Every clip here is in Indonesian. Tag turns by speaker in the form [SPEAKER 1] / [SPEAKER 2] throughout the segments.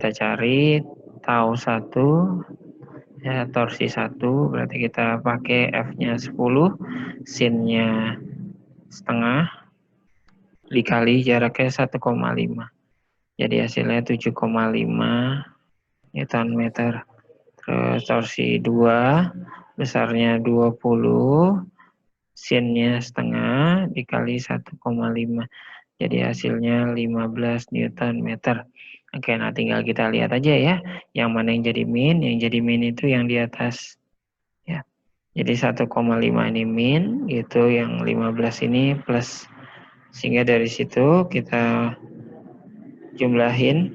[SPEAKER 1] Kita cari tau 1, ya, torsi 1, berarti kita pakai F-nya 10, sin-nya setengah, dikali jaraknya 1,5. Jadi hasilnya 7,5 Newton meter. Terus torsi 2, besarnya 20, sin-nya setengah, dikali 1,5. Jadi hasilnya 15 Newton meter. Oke, nah tinggal kita lihat aja ya, yang mana yang jadi min. Yang jadi min itu yang di atas. Ya. Jadi 1,5 ini min, gitu, yang 15 ini plus. Sehingga dari situ kita jumlahin,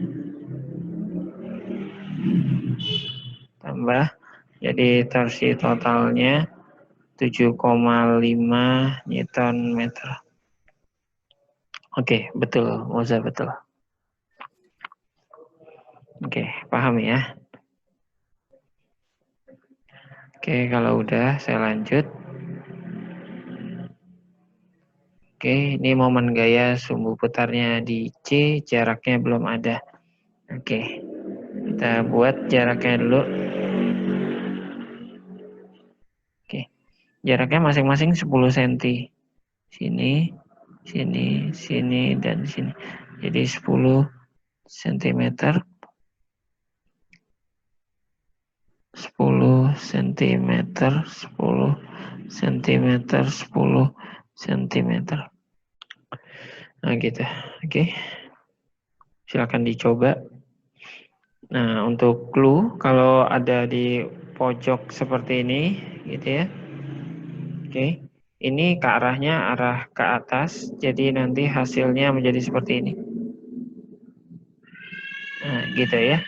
[SPEAKER 1] tambah, jadi torsi totalnya 7,5 Newton meter. Oke, betul, Moza, betul. Oke, paham ya? Oke, kalau udah saya lanjut. Oke, ini momen gaya sumbu putarnya di C, jaraknya belum ada. Oke, kita buat jaraknya dulu. Oke, jaraknya masing-masing 10 cm. Sini, sini, sini, dan sini. Jadi 10 cm. 10 cm, 10 cm, 10 cm. Nah, gitu. Oke. Silakan dicoba. Nah, untuk clue, kalau ada di pojok seperti ini, gitu ya. Oke. Ini ke arahnya arah ke atas, jadi nanti hasilnya menjadi seperti ini. Nah, gitu ya.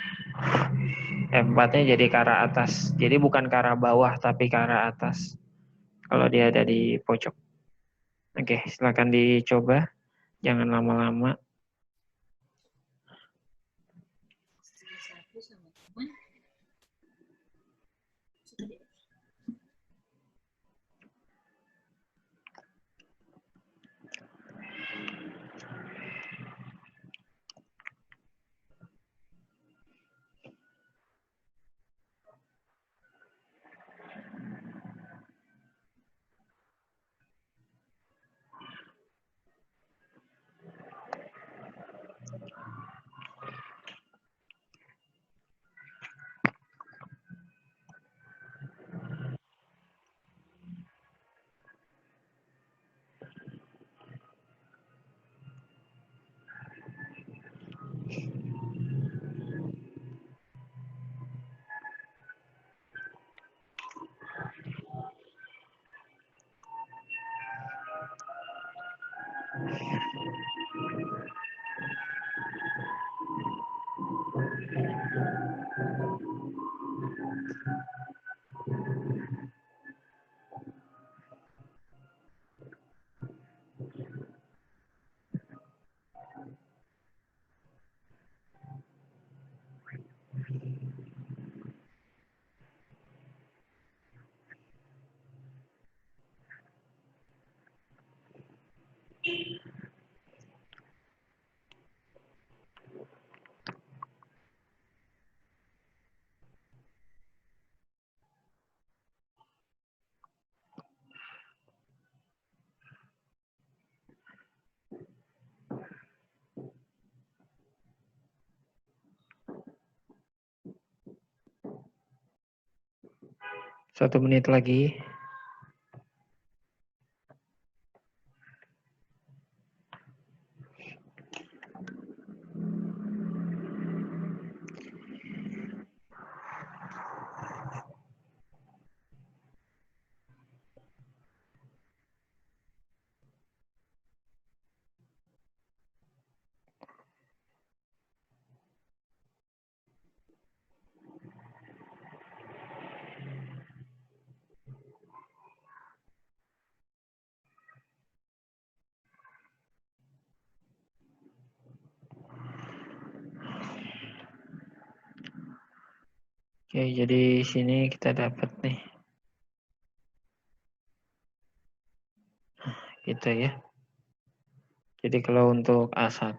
[SPEAKER 1] F4-nya jadi ke arah atas. Jadi bukan ke arah bawah, tapi ke arah atas. Kalau dia ada di pojok. Oke, silakan dicoba. Jangan lama-lama. Satu menit lagi. Oke, jadi sini kita dapat nih. Gitu ya. Jadi kalau untuk A1,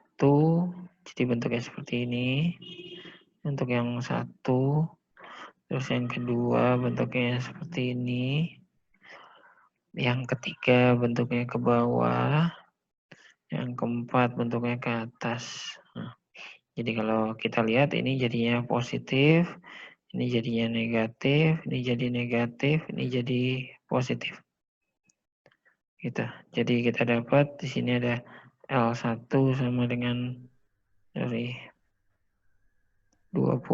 [SPEAKER 1] jadi bentuknya seperti ini. Untuk yang satu, terus yang kedua bentuknya seperti ini. Yang ketiga bentuknya ke bawah. Yang keempat bentuknya ke atas. Nah, jadi kalau kita lihat ini jadinya positif, ini jadinya negatif, ini jadi negatif, ini jadi positif. Gitu. Jadi kita dapat di sini ada L1 sama dengan dari 20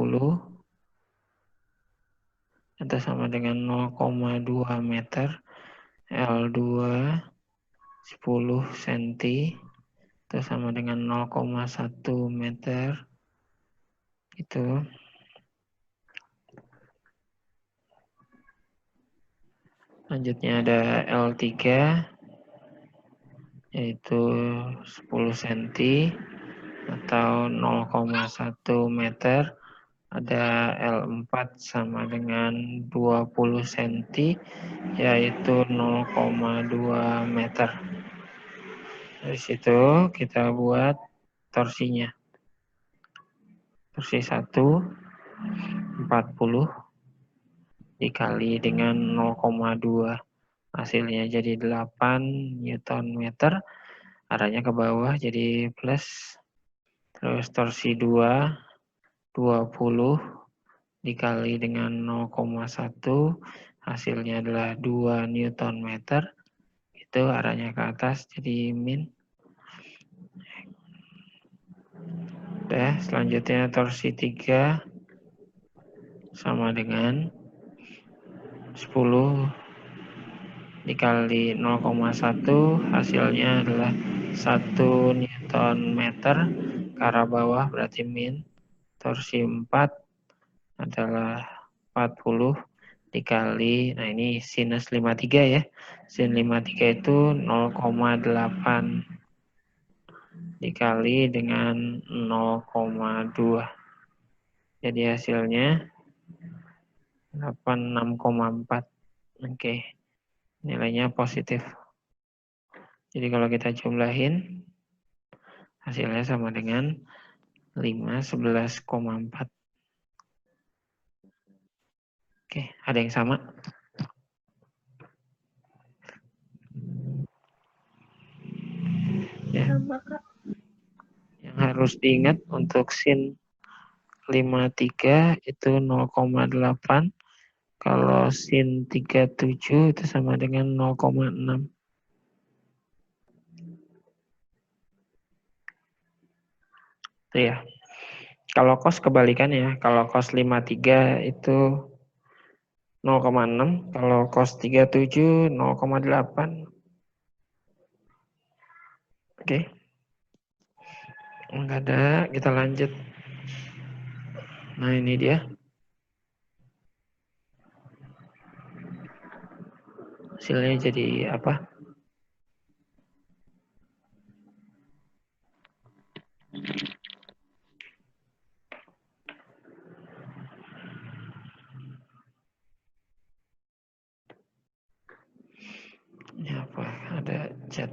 [SPEAKER 1] atau sama dengan 0,2 meter, L2 10 cm itu sama dengan 0,1 meter. Itu selanjutnya ada L3 yaitu 10 cm atau 0,1 meter. Ada L4 sama dengan 20 cm yaitu 0,2 meter. Dari situ kita buat torsinya. Torsi 1 40 dikali dengan 0,2, hasilnya jadi 8 Newton meter, arahnya ke bawah jadi plus. Terus torsi 2 20 dikali dengan 0,1, hasilnya adalah 2 Newton meter, itu arahnya ke atas jadi min. Udah, selanjutnya torsi 3 sama dengan 10 dikali 0,1, hasilnya adalah 1 Newton meter, ke arah bawah berarti min. Torsi 4 adalah 40 dikali, nah ini sinus 53 ya, sin 53 itu 0,8 dikali dengan 0,2, jadi hasilnya 86,4. Oke, nilainya positif. Jadi kalau kita jumlahin, hasilnya sama dengan 511,4. Oke, ada yang sama? Ya.
[SPEAKER 2] Sama, Kak.
[SPEAKER 1] Yang harus diingat untuk sin 53 itu 0,8. Kalau sin 37 itu sama dengan 0,6. Itu ya. Kalau cos kebalikannya, kalau cos 53 itu 0,6, kalau cos 37 0,8. Oke. Enggak ada, kita lanjut. Nah, ini dia. Hasilnya jadi apa? Ini apa? Ada cat.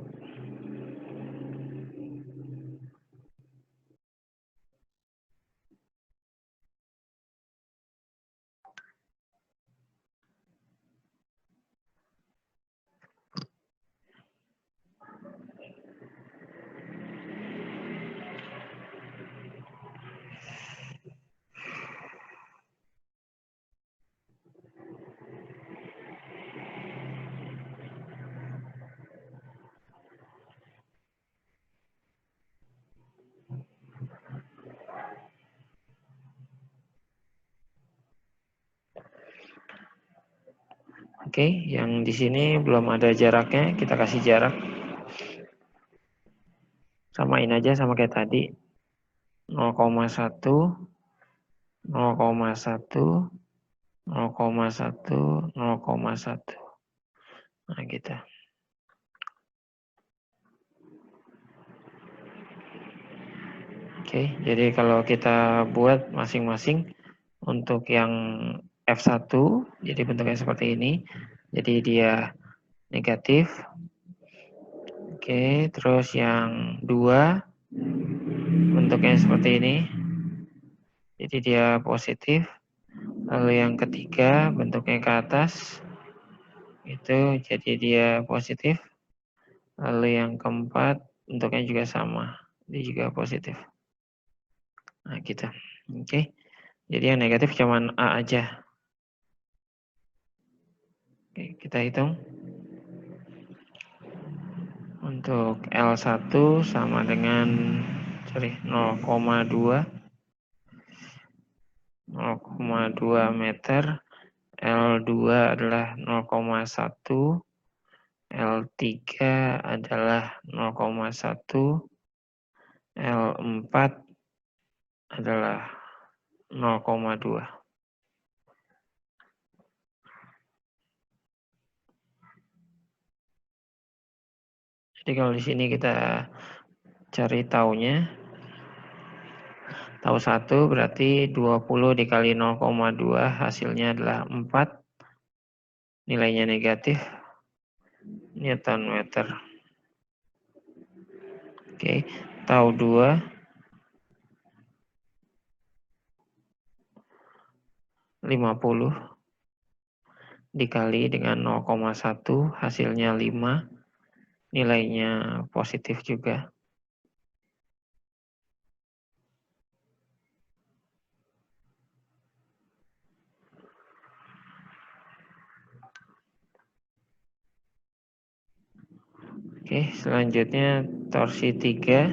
[SPEAKER 1] Oke, yang di sini belum ada jaraknya, kita kasih jarak. Samain aja sama kayak tadi. 0,1, 0,1, 0,1, 0,1. Nah, gitu. Oke, jadi kalau kita buat masing-masing untuk yang F1, jadi bentuknya seperti ini. Jadi dia negatif. Oke, terus yang 2 bentuknya seperti ini. Jadi dia positif. Lalu yang ketiga bentuknya ke atas, itu jadi dia positif. Lalu yang keempat bentuknya juga sama, dia juga positif. Nah gitu. Oke. Jadi yang negatif cuman A aja. Oke, kita hitung. Untuk L1 sama dengan 0,2 meter, L2 adalah 0,1, L3 adalah 0,1, L4 adalah 0,2. Jadi kalau di sini kita cari taunya, tahu 1 berarti 20 dikali 0,2 hasilnya adalah 4. Nilainya negatif, Newton meter. Oke, tahu 2, 50 dikali dengan 0,1 hasilnya 5. Nilainya positif juga. Oke, selanjutnya torsi 3.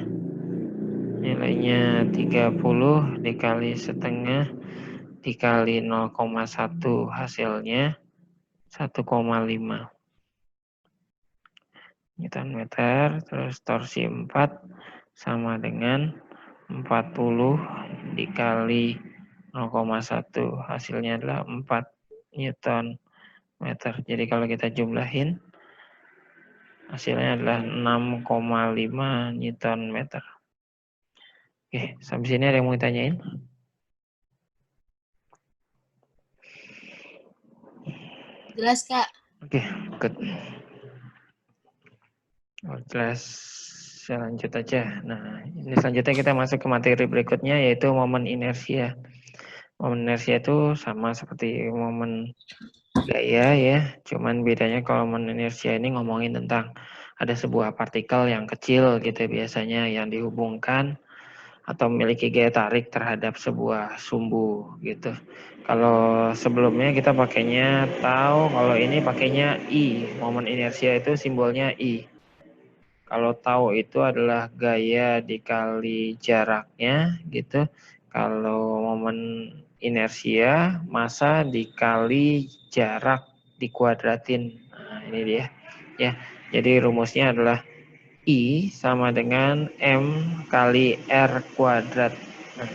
[SPEAKER 1] Nilainya 30 dikali setengah dikali 0,1 hasilnya 1,5 Newton meter. Terus torsi 4 sama dengan 40 dikali 0,1 hasilnya adalah 4 Newton meter. Jadi kalau kita jumlahin hasilnya adalah 6,5 Newton meter. Oke, sampai sini ada yang mau ditanyain?
[SPEAKER 2] Jelas, Kak.
[SPEAKER 1] Oke, good. Jelas, saya lanjut aja. Nah, ini selanjutnya kita masuk ke materi berikutnya, yaitu momen inersia. Momen inersia itu sama seperti momen gaya ya, cuman bedanya kalau momen inersia ini ngomongin tentang ada sebuah partikel yang kecil gitu biasanya yang dihubungkan atau memiliki gaya tarik terhadap sebuah sumbu gitu. Kalau sebelumnya kita pakainya tau, kalau ini pakainya I. Momen inersia itu simbolnya I. Kalau tau itu adalah gaya dikali jaraknya gitu. Kalau momen inersia massa dikali jarak dikuadratin. Nah, ini dia. Ya. Jadi rumusnya adalah I sama dengan M kali R kuadrat. Nah,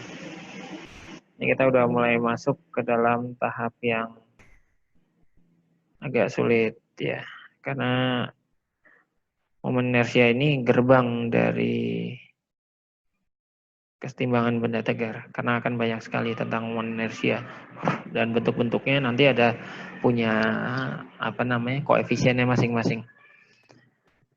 [SPEAKER 1] ini kita udah mulai masuk ke dalam tahap yang agak sulit ya. Karena momen inersia ini gerbang dari kesetimbangan benda tegar. Karena akan banyak sekali tentang momen inersia. Dan bentuk-bentuknya nanti ada punya koefisiennya masing-masing.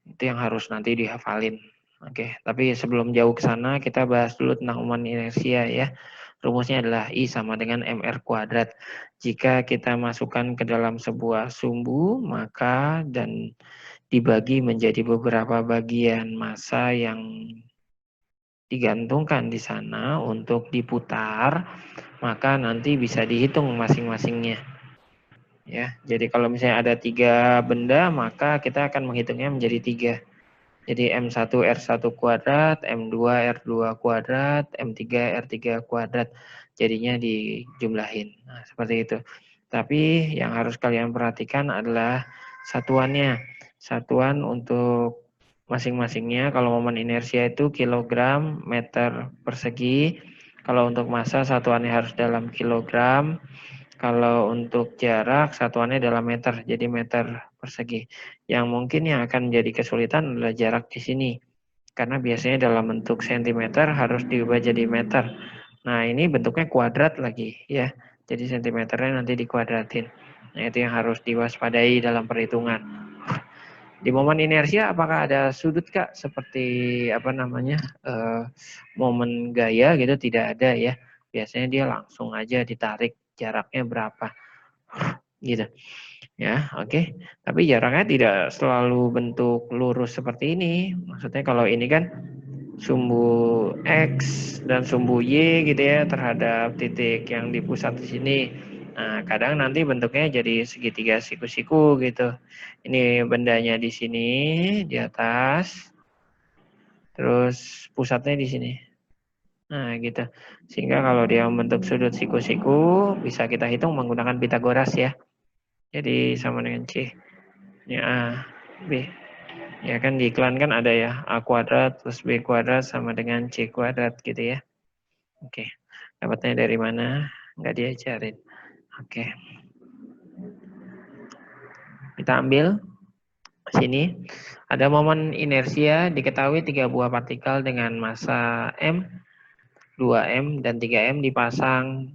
[SPEAKER 1] Itu yang harus nanti dihafalin. Oke, tapi sebelum jauh ke sana kita bahas dulu tentang momen inersia ya. Rumusnya adalah I sama dengan MR kuadrat. Jika kita masukkan ke dalam sebuah sumbu, maka dan dibagi menjadi beberapa bagian massa yang digantungkan di sana untuk diputar, maka nanti bisa dihitung masing-masingnya. Ya, jadi kalau misalnya ada 3 benda, maka kita akan menghitungnya menjadi 3. Jadi M1 R1 kuadrat, M2 R2 kuadrat, M3 R3 kuadrat. Jadinya dijumlahin. Nah, seperti itu. Tapi yang harus kalian perhatikan adalah satuannya. Satuan untuk masing-masingnya. Kalau momen inersia itu kilogram meter persegi. Kalau untuk massa satuannya harus dalam kilogram. Kalau untuk jarak satuannya dalam meter, jadi meter persegi. Yang mungkin yang akan jadi kesulitan adalah jarak di sini. Karena biasanya dalam bentuk sentimeter harus diubah jadi meter. Nah, ini bentuknya kuadrat lagi ya. Jadi sentimeternya nanti dikuadratin. Nah, itu yang harus diwaspadai dalam perhitungan. Di momen inersia apakah ada sudut Kak seperti momen gaya gitu? Tidak ada ya. biasanya dia langsung aja ditarik jaraknya berapa gitu ya. Oke. Tapi jaraknya tidak selalu bentuk lurus seperti ini. Maksudnya kalau ini kan sumbu X dan sumbu Y gitu ya terhadap titik yang di pusat di sini. Nah, kadang nanti bentuknya jadi segitiga siku-siku gitu. Ini bendanya di sini, di atas. Terus pusatnya di sini. Nah, gitu. Sehingga kalau dia membentuk sudut siku-siku, bisa kita hitung menggunakan Pitagoras ya. Jadi sama dengan C. Ini A, B. Ya kan di iklan kan ada ya, A kuadrat plus B kuadrat sama dengan C kuadrat gitu ya. Oke, dapatnya dari mana? Nggak diajarin. Oke. Kita ambil sini. Ada momen inersia diketahui 3 buah partikel dengan massa M, 2M, dan 3M dispasang.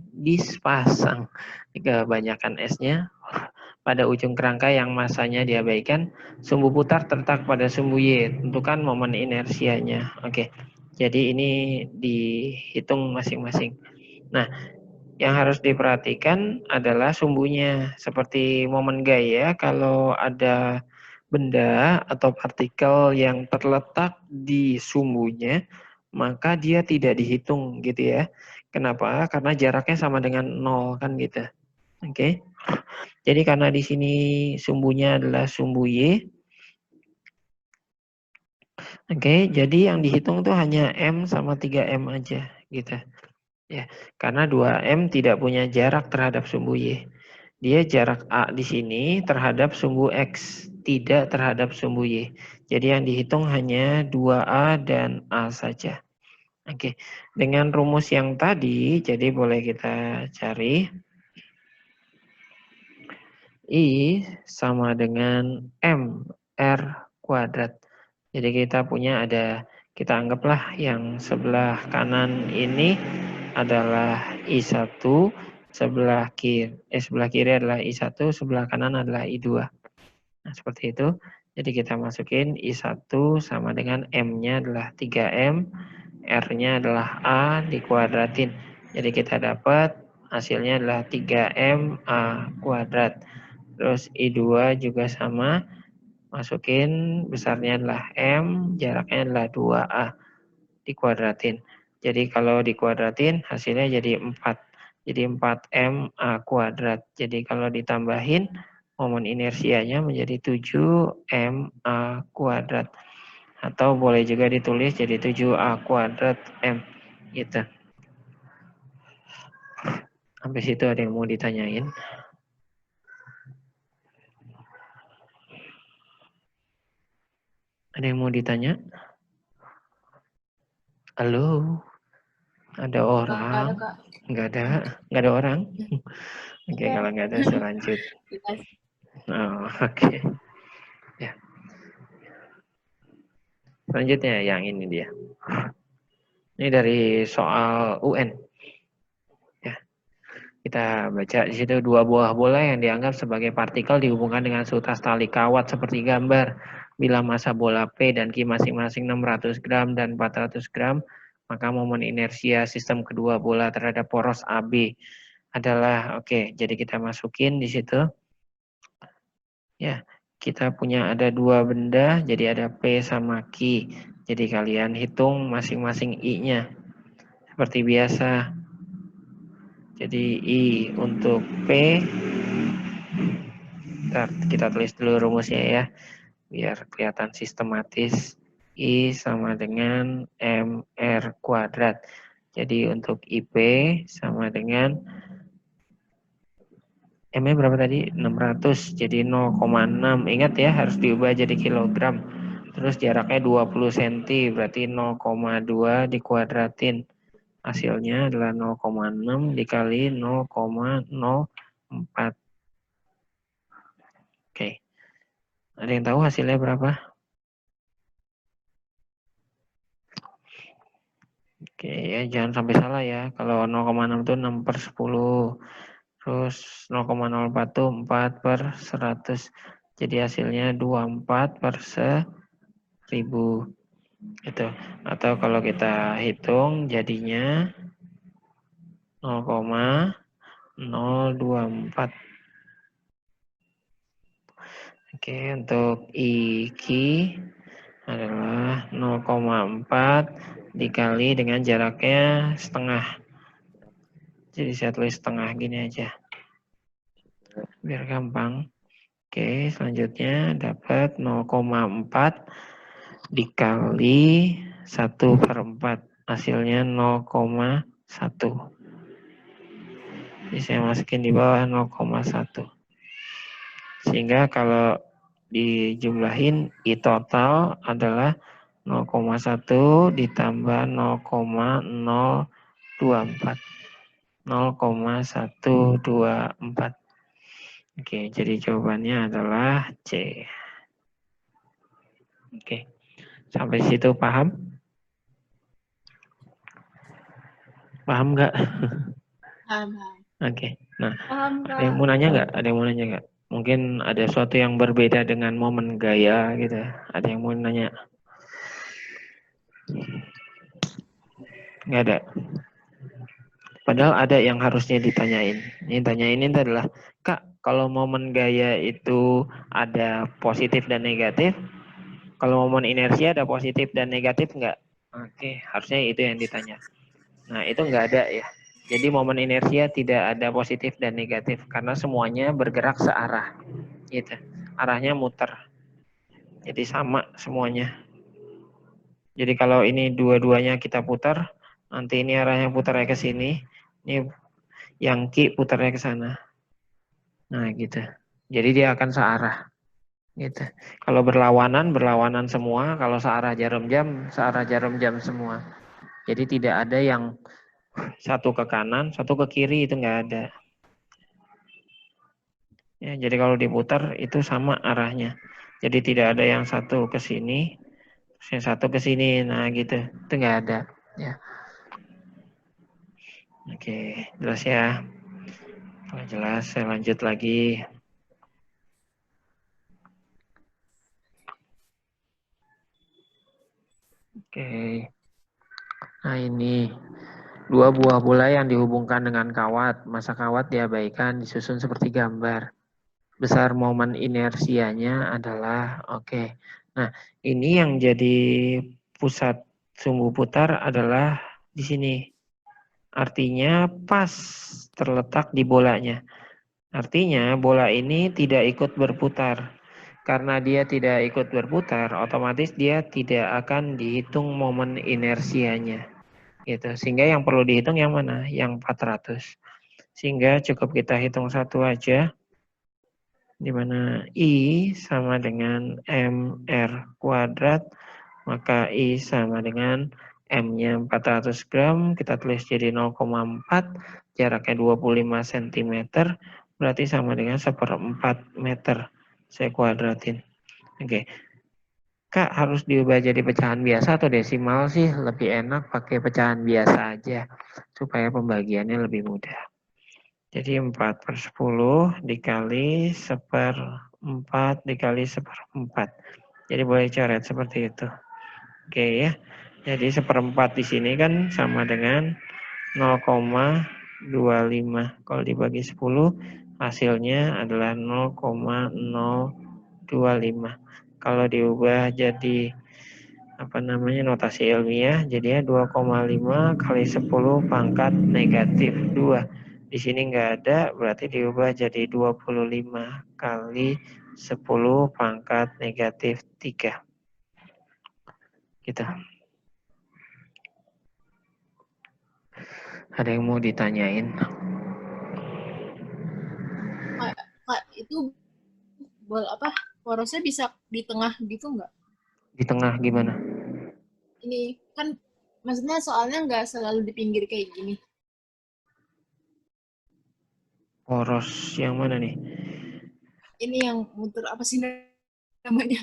[SPEAKER 1] Kebanyakan S-nya. Pada ujung kerangka yang masanya diabaikan, sumbu putar terletak pada sumbu Y. Tentukan momen inersianya. Oke, jadi ini dihitung masing-masing. Nah, yang harus diperhatikan adalah sumbunya. Seperti momen gaya, kalau ada benda atau partikel yang terletak di sumbunya, maka dia tidak dihitung gitu ya. Kenapa? Karena jaraknya sama dengan 0 kan gitu. Oke. Jadi karena di sini sumbunya adalah sumbu Y. Oke, jadi yang dihitung tuh hanya M sama 3M aja gitu. Ya, karena 2M tidak punya jarak terhadap sumbu Y. Dia jarak A di sini terhadap sumbu X, tidak terhadap sumbu Y. Jadi yang dihitung hanya 2A dan A saja. Oke, dengan rumus yang tadi, jadi boleh kita cari. I sama dengan MR kuadrat. Jadi kita punya kita anggaplah yang sebelah kanan ini adalah I1, sebelah kiri adalah I1, sebelah kanan adalah I2. Nah, seperti itu. Jadi kita masukin I1 sama dengan M-nya adalah 3M, R-nya adalah A dikuadratin. Jadi kita dapat hasilnya adalah 3M A kuadrat. Terus I2 juga sama, masukin besarnya adalah M, jaraknya adalah 2A, dikuadratin. Jadi kalau dikuadratin hasilnya jadi 4. Jadi 4M A kuadrat. Jadi kalau ditambahin momen inersianya menjadi 7M A kuadrat. Atau boleh juga ditulis jadi 7A kuadrat M. Gitu. Sampai situ ada yang mau ditanyain? Ada yang mau ditanya? Halo? Ada orang? Nggak ada orang? Oke, kalau nggak ada saya lanjut. Oh, oke. Ya. Selanjutnya yang ini dia. Ini dari soal UN. Ya. Kita baca di situ 2 buah bola yang dianggap sebagai partikel dihubungkan dengan seutas tali kawat seperti gambar. Bila massa bola P dan Q masing-masing 600 gram dan 400 gram, maka momen inersia sistem kedua bola terhadap poros AB adalah jadi kita masukin di situ. Ya, kita punya ada 2 benda, jadi ada P sama Q. Jadi kalian hitung masing-masing I-nya. Seperti biasa. Jadi I untuk P, kita tulis dulu rumusnya ya, biar kelihatan sistematis. I sama dengan MR kuadrat. Jadi untuk IP sama dengan M-nya berapa tadi? 600, jadi 0,6. Ingat ya, harus diubah jadi kilogram. Terus jaraknya 20 cm, berarti 0,2 dikuadratin. Hasilnya adalah 0,6 dikali 0,04. Oke. Ada yang tahu hasilnya berapa? Oke, ya jangan sampai salah ya. Kalau 0,6 itu 6/10. Terus 0,04 itu 4/100. Jadi hasilnya 24/1000. Itu. Atau kalau kita hitung jadinya 0,024. Oke, untuk IQ adalah 0,4 dikali dengan jaraknya setengah. Jadi saya tulis setengah gini aja. Biar gampang. Oke, selanjutnya dapat 0,4 dikali 1/4. Hasilnya 0,1. Jadi saya masukin di bawah 0,1. Sehingga kalau dijumlahin I total adalah 0,1 ditambah 0,024. 0,124. Oke, jadi jawabannya adalah C. Oke, sampai situ paham? Paham nggak?
[SPEAKER 2] Paham.
[SPEAKER 1] Oke, nah
[SPEAKER 2] Paham,
[SPEAKER 1] ada yang
[SPEAKER 2] Kak.
[SPEAKER 1] mau nanya nggak? Ada yang mau nanya nggak? Mungkin ada sesuatu yang berbeda dengan momen gaya gitu. Ada yang mau nanya? Nggak ada. Padahal ada yang harusnya ditanyain. Ini tanyain ini adalah, Kak, kalau momen gaya itu ada positif dan negatif, kalau momen inersia ada positif dan negatif nggak? Oke, harusnya itu yang ditanya. Nah, itu nggak ada ya. Jadi momen inersia tidak ada positif dan negatif karena semuanya bergerak searah. Gitu. Arahnya muter. Jadi sama semuanya. Jadi kalau ini dua-duanya kita putar, nanti ini arahnya putarnya ke sini, ini yang Ki putarnya ke sana. Nah, gitu. Jadi dia akan searah. Gitu. Kalau berlawanan semua. Kalau searah jarum jam semua. Jadi tidak ada yang satu ke kanan, satu ke kiri, itu nggak ada. Ya, jadi kalau diputar itu sama arahnya. Jadi tidak ada yang satu ke sini, yang satu ke sini. Nah, gitu. Itu nggak ada. Ya. Oke, jelas ya. Kalau jelas, saya lanjut lagi. Oke. Nah, ini dua buah bola yang dihubungkan dengan kawat. Masa kawat diabaikan, disusun seperti gambar. Besar momen inersianya adalah, oke. Nah, ini yang jadi pusat sumbu putar adalah di sini. Artinya pas terletak di bolanya. Artinya bola ini tidak ikut berputar. Karena dia tidak ikut berputar, otomatis dia tidak akan dihitung momen inersianya. Gitu. Sehingga yang perlu dihitung yang mana? Yang 400. Sehingga cukup kita hitung satu aja, di mana I sama dengan MR kuadrat, maka I sama dengan M-nya 400 gram, kita tulis jadi 0,4, jaraknya 25 cm, berarti sama dengan 1/4 meter. Saya kuadratin. Oke. Kak, harus diubah jadi pecahan biasa atau desimal sih? Lebih enak pakai pecahan biasa aja, supaya pembagiannya lebih mudah. Jadi 4/10 dikali 1/4 dikali 1/4. Jadi boleh coret seperti itu. Oke ya. Jadi 1/4 di sini kan sama dengan 0,25. Kalau dibagi 10 hasilnya adalah 0,025. Kalau diubah jadi notasi ilmiah, jadinya 2,5 kali 10 pangkat negatif 2. Di sini nggak ada, berarti diubah jadi 25 kali 10 pangkat negatif 3. Gitu. Ada yang mau ditanyain?
[SPEAKER 2] Kak, itu porosnya bisa di tengah gitu nggak?
[SPEAKER 1] Di tengah gimana?
[SPEAKER 2] Ini kan maksudnya soalnya nggak selalu di pinggir kayak gini.
[SPEAKER 1] Poros yang mana nih?
[SPEAKER 2] Ini yang muter apa sih namanya?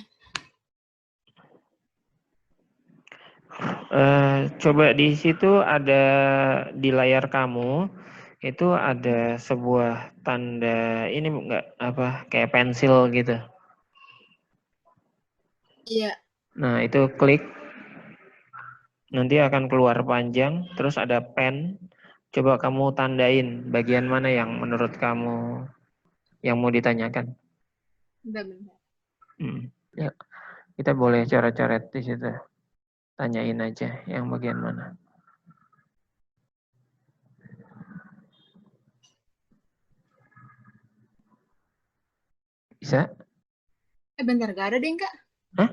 [SPEAKER 1] Coba di situ ada di layar kamu itu ada sebuah tanda ini enggak kayak pensil gitu.
[SPEAKER 2] Iya.
[SPEAKER 1] Nah, itu klik nanti akan keluar panjang terus ada pen. Coba kamu tandain bagian mana yang menurut kamu yang mau ditanyakan.
[SPEAKER 2] Bentar.
[SPEAKER 1] Ya, kita boleh coret-coret di situ. Tanyain aja yang bagian mana. Bisa?
[SPEAKER 2] Bentar, gak ada deh, Kak.
[SPEAKER 1] Hah?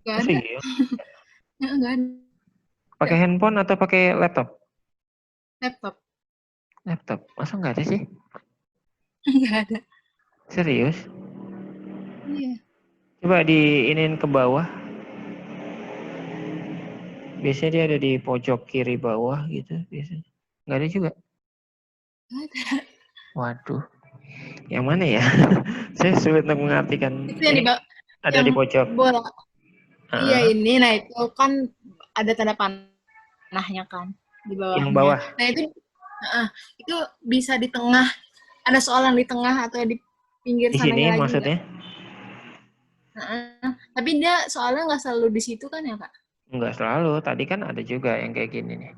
[SPEAKER 2] Gak
[SPEAKER 1] Oh,
[SPEAKER 2] ada.
[SPEAKER 1] serius?
[SPEAKER 2] Gak ada.
[SPEAKER 1] Pakai handphone atau pakai laptop?
[SPEAKER 2] Laptop.
[SPEAKER 1] Laptop. Masa nggak ada sih?
[SPEAKER 2] Gak ada.
[SPEAKER 1] Serius?
[SPEAKER 2] Iya.
[SPEAKER 1] Coba diinin ke bawah. Biasanya dia ada di pojok kiri bawah gitu biasanya. Nggak ada juga?
[SPEAKER 2] Gak ada.
[SPEAKER 1] Waduh. Yang mana ya? Saya sulit untuk mengartikan.
[SPEAKER 2] Itu yang di
[SPEAKER 1] Ini ada
[SPEAKER 2] yang
[SPEAKER 1] di pojok.
[SPEAKER 2] bola. Iya
[SPEAKER 1] Ah,
[SPEAKER 2] ini, nah itu kan ada tanda panahnya kan di
[SPEAKER 1] yang
[SPEAKER 2] bawahnya.
[SPEAKER 1] bawah.
[SPEAKER 2] Nah itu bisa di tengah, ada soal yang di tengah atau di pinggir
[SPEAKER 1] Di sini
[SPEAKER 2] sananya lagi enggak?
[SPEAKER 1] maksudnya?
[SPEAKER 2] Tapi dia soalnya nggak selalu di situ kan ya kak?
[SPEAKER 1] Enggak selalu. Tadi kan ada juga yang kayak gini nih.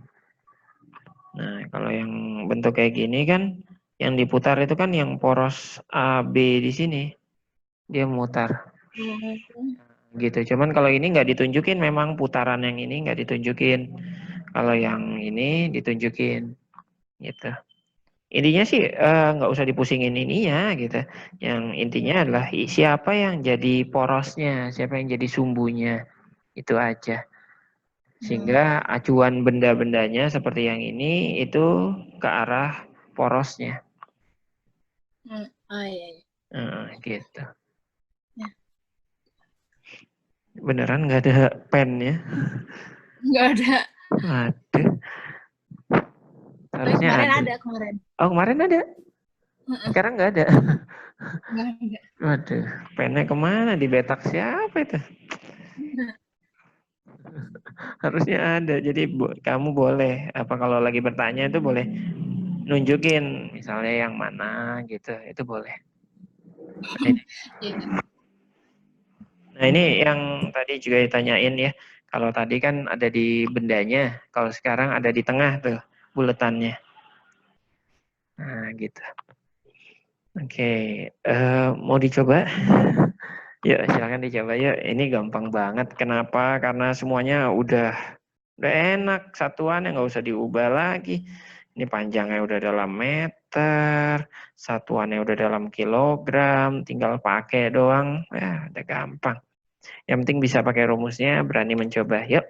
[SPEAKER 1] Nah, kalau yang bentuk kayak gini kan, yang diputar itu kan yang poros A, B di sini. Dia mutar. Gitu. Cuman kalau ini nggak ditunjukin, memang putaran yang ini nggak ditunjukin. Kalau yang ini ditunjukin. Gitu. Intinya sih nggak usah dipusingin ininya gitu. Yang intinya adalah siapa yang jadi porosnya, siapa yang jadi sumbunya. Itu aja. Sehingga acuan benda-bendanya seperti yang ini itu ke arah porosnya.
[SPEAKER 2] Oh iya, iya.
[SPEAKER 1] Gitu.
[SPEAKER 2] Ya.
[SPEAKER 1] Beneran nggak ada pen ya?
[SPEAKER 2] Nggak ada.
[SPEAKER 1] Waduh.
[SPEAKER 2] Tapi
[SPEAKER 1] Harusnya
[SPEAKER 2] kemarin
[SPEAKER 1] ada.
[SPEAKER 2] ada kemarin.
[SPEAKER 1] Oh, kemarin ada. Sekarang nggak ada.
[SPEAKER 2] Nggak ada.
[SPEAKER 1] Waduh, pennya kemana? Dibetak siapa itu? Harusnya ada. Jadi kamu boleh, apa kalau lagi bertanya itu boleh nunjukin, misalnya yang mana gitu, itu boleh.
[SPEAKER 2] Iya.
[SPEAKER 1] Nah ini yang tadi juga ditanyain ya. Kalau tadi kan ada di bendanya, kalau sekarang ada di tengah tuh buletannya. Nah gitu. Oke, mau dicoba? Yuk silakan dicoba yuk. Ini gampang banget. Kenapa? Karena semuanya udah enak. Satuannya nggak usah diubah lagi. Ini panjangnya udah dalam meter, satuannya udah dalam kilogram, tinggal pakai doang. Ya, udah gampang. Yang penting bisa pakai rumusnya, berani mencoba. Yuk.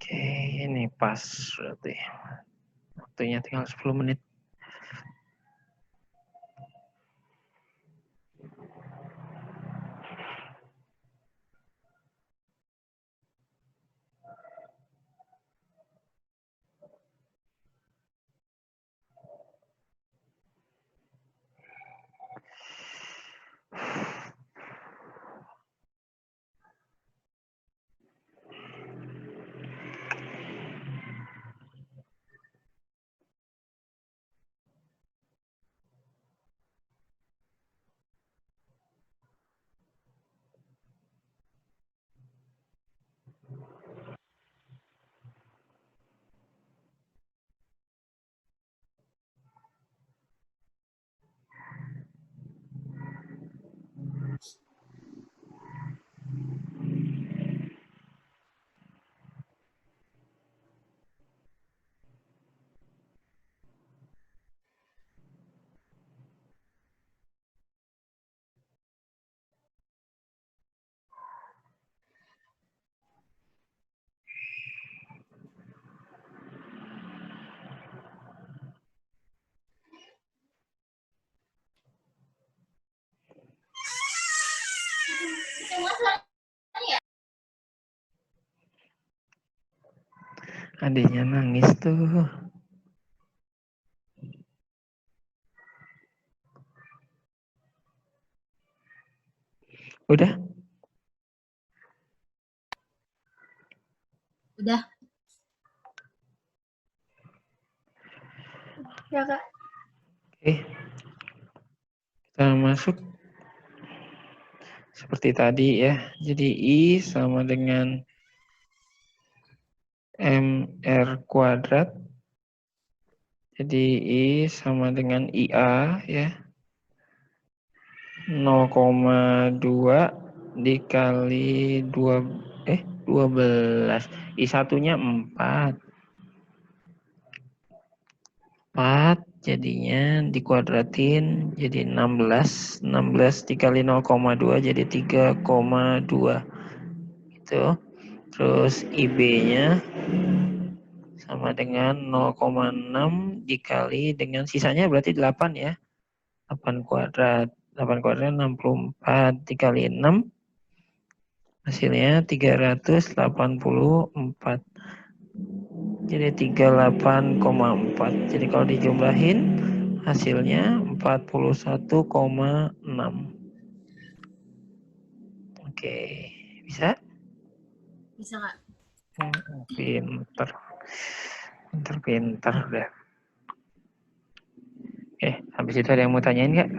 [SPEAKER 1] Oke, ini pas berarti. Waktunya tinggal 10 menit. Adiknya nangis tuh. Udah?
[SPEAKER 2] Udah. Ya, Kak.
[SPEAKER 1] Oke. Kita masuk seperti tadi ya. Jadi I sama dengan MR kuadrat. Jadi I sama dengan IA ya. 0,2 dikali 12. I satunya 4. 4 jadinya dikuadratin jadi 16. 16 dikali 0,2 jadi 3,2. Gitu. Terus IB-nya sama dengan 0,6 dikali dengan sisanya berarti 8 ya. 8 kuadrat. 8 kuadrat 64 dikali 6 hasilnya 384. Jadi 38,4. Jadi kalau dijumlahin hasilnya 41,6. Oke, bisa?
[SPEAKER 2] Bisa, Kak.
[SPEAKER 1] Pinter. Pinter deh. Habis itu ada yang mau tanyain nggak?